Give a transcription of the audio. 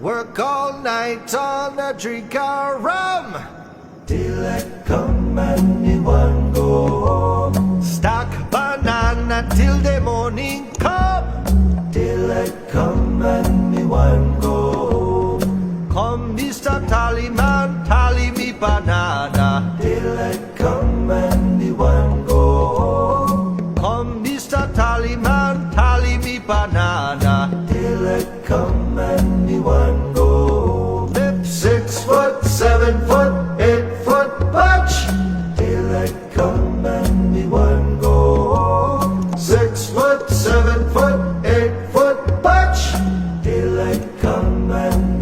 Work all night on a drink of rum. Daylight come and me one go home. Stack banana till the morning come. Daylight come and me one go home. Come, Mr. Tallyman, tally me banana. Daylight come and me one go home. Come, Mr. Tallyman, tally me banana. Daylight come and me one go home. Lip 6 foot, 7 foot, 8 foot punch. Daylight come and me one go home. 6 foot, 7 foot, 8 foot punch. Daylight come and